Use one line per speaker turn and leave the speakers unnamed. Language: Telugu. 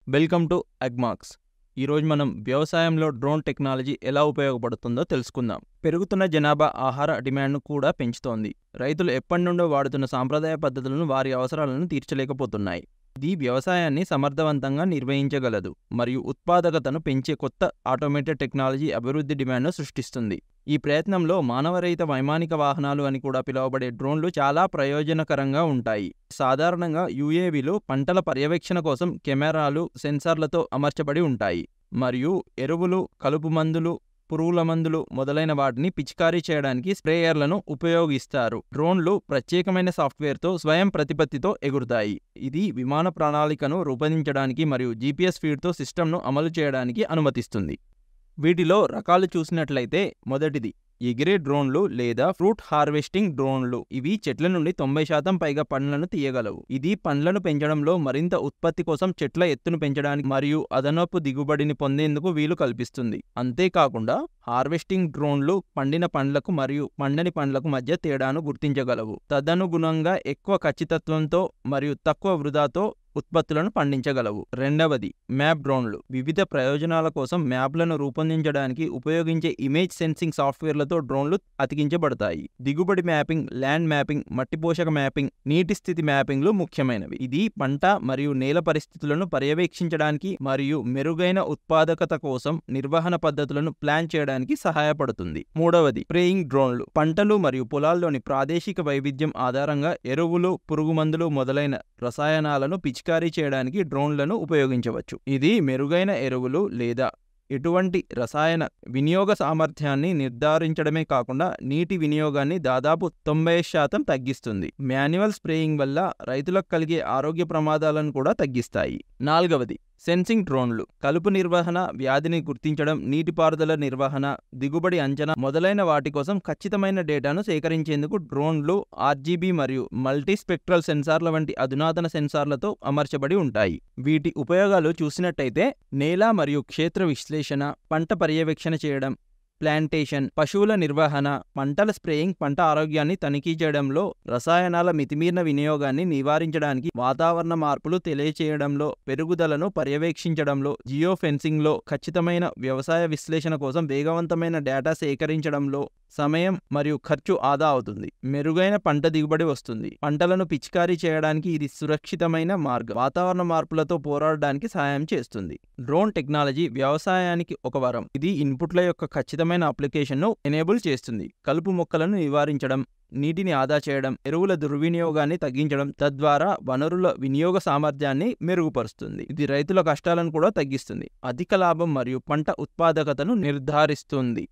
Welcome to అగ్మార్క్స్. ఈరోజు మనం వ్యవసాయంలో డ్రోన్ టెక్నాలజీ ఎలా ఉపయోగపడుతుందో తెలుసుకుందాం. పెరుగుతున్న జనాభా ఆహార డిమాండ్ను కూడా పెంచుతోంది. రైతులు ఎప్పటి నుండో వాడుతున్న సాంప్రదాయ పద్ధతులను వారి అవసరాలను తీర్చలేకపోతున్నాయి. ఇది వ్యవసాయాన్ని సమర్థవంతంగా నిర్వహించగలదు మరియు ఉత్పాదకతను పెంచే కొత్త ఆటోమేటెడ్ టెక్నాలజీ అభివృద్ధి డిమాండ్ను సృష్టిస్తుంది. ఈ ప్రయత్నంలో మానవరహిత వైమానిక వాహనాలు అని కూడా పిలువబడే డ్రోన్లు చాలా ప్రయోజనకరంగా ఉంటాయి. సాధారణంగా యుఏవిలు పంటల పర్యవేక్షణ కోసం కెమెరాలు, సెన్సార్లతో అమర్చబడి ఉంటాయి మరియు ఎరువులు, కలుపు మందులు, పురుగుల మందులు మొదలైన వాటిని పిచికారీ చేయడానికి స్ప్రేయర్లను ఉపయోగిస్తారు. డ్రోన్లు ప్రత్యేకమైన సాఫ్ట్వేర్తో స్వయం ప్రతిపత్తితో ఎగురుతాయి. ఇది విమాన ప్రణాళికను రూపొందించడానికి మరియు జీపీఎస్ ఫీడ్తో సిస్టమ్ను అమలు చేయడానికి అనుమతిస్తుంది. వీటిలో రకాలు చూసినట్లయితే మొదటిది ఎగిరే డ్రోన్లు లేదా ఫ్రూట్ హార్వెస్టింగ్ డ్రోన్లు. ఇవి చెట్ల నుండి 90% పైగా పండ్లను తీయగలవు. ఇది పండ్లను పెంచడంలో మరింత ఉత్పత్తి కోసం చెట్ల ఎత్తును పెంచడానికి మరియు అదనపు దిగుబడిని పొందేందుకు వీలు కల్పిస్తుంది. అంతేకాకుండా హార్వెస్టింగ్ డ్రోన్లు పండిన పండ్లకు మరియు పండని పండ్లకు మధ్య తేడాను గుర్తించగలవు. తదనుగుణంగా ఎక్కువ ఖచ్చితత్వంతో మరియు తక్కువ వృధాతో ఉత్పత్తులను పండించగలవు. రెండవది మ్యాప్ డ్రోన్లు. వివిధ ప్రయోజనాల కోసం మ్యాప్లను రూపొందించడానికి ఉపయోగించే ఇమేజ్ సెన్సింగ్ సాఫ్ట్వేర్లతో డ్రోన్లు అతికించబడతాయి. దిగుబడి మ్యాపింగ్, ల్యాండ్ మ్యాపింగ్, మట్టి పోషక మ్యాపింగ్, నీటి స్థితి మ్యాపింగ్లు ముఖ్యమైనవి. ఇది పంట మరియు నేల పరిస్థితులను పర్యవేక్షించడానికి మరియు మెరుగైన ఉత్పాదకత కోసం నిర్వహణ పద్ధతులను ప్లాన్ చేయడానికి సహాయపడుతుంది. మూడవది స్ప్రేయింగ్ డ్రోన్లు. పంటలు మరియు పొలాల్లోని ప్రాదేశిక వైవిధ్యం ఆధారంగా ఎరువులు, పురుగుమందులు మొదలైన రసాయనాలను పిచికారీ చేయడానికి డ్రోన్లను ఉపయోగించవచ్చు. ఇది మెరుగైన ఎరువులు లేదా ఎటువంటి రసాయన వినియోగ సామర్థ్యాన్ని నిర్ధారించడమే కాకుండా నీటి వినియోగాన్ని దాదాపు 90% తగ్గిస్తుంది. మాన్యువల్ స్ప్రేయింగ్ వల్ల రైతులకు కలిగే ఆరోగ్య ప్రమాదాలను కూడా తగ్గిస్తాయి. నాలుగవది సెన్సింగ్ డ్రోన్లు. కలుపు నిర్వహణ, వ్యాధిని గుర్తించడం, నీటిపారుదల నిర్వహణ, దిగుబడి అంచనా మొదలైన వాటి కోసం ఖచ్చితమైన డేటాను సేకరించేందుకు డ్రోన్లు ఆర్జీబీ మరియు మల్టీస్పెక్ట్రల్ సెన్సార్ల వంటి అధునాతన సెన్సార్లతో అమర్చబడి ఉంటాయి. వీటి ఉపయోగాలు చూసినట్టయితే నేల మరియు క్షేత్ర విశ్లేషణ, పంట పర్యవేక్షణ చేయడం, ప్లాంటేషన్, పశువుల నిర్వహణ, పంటల స్ప్రేయింగ్, పంట ఆరోగ్యాన్ని తనిఖీ చేయడంలో, రసాయనాల మితిమీరిన వినియోగాన్ని నివారించడానికి, వాతావరణ మార్పులు తెలియచేయడంలో, పెరుగుదలను పర్యవేక్షించడంలో, జియో ఫెన్సింగ్లో, ఖచ్చితమైన వ్యవసాయ విశ్లేషణ కోసం వేగవంతమైన డేటా సేకరించడంలో సమయం మరియు ఖర్చు ఆదా అవుతుంది. మెరుగైన పంట దిగుబడి వస్తుంది. పంటలను పిచికారీ చేయడానికి ఇది సురక్షితమైన మార్గం. వాతావరణ మార్పులతో పోరాడడానికి సహాయం చేస్తుంది. డ్రోన్ టెక్నాలజీ వ్యవసాయానికి ఒక వరం. ఇది ఇన్పుట్ల యొక్క ఖచ్చితమైన అప్లికేషన్ను ఎనేబుల్ చేస్తుంది. కలుపు మొక్కలను నివారించడం, నీటిని ఆదా చేయడం, ఎరువుల దుర్వినియోగాన్ని తగ్గించడం, తద్వారా వనరుల వినియోగ సామర్థ్యాన్ని మెరుగుపరుస్తుంది. ఇది రైతుల కష్టాలను కూడా తగ్గిస్తుంది, అధిక లాభం మరియు పంట ఉత్పాదకతను నిర్ధారిస్తుంది.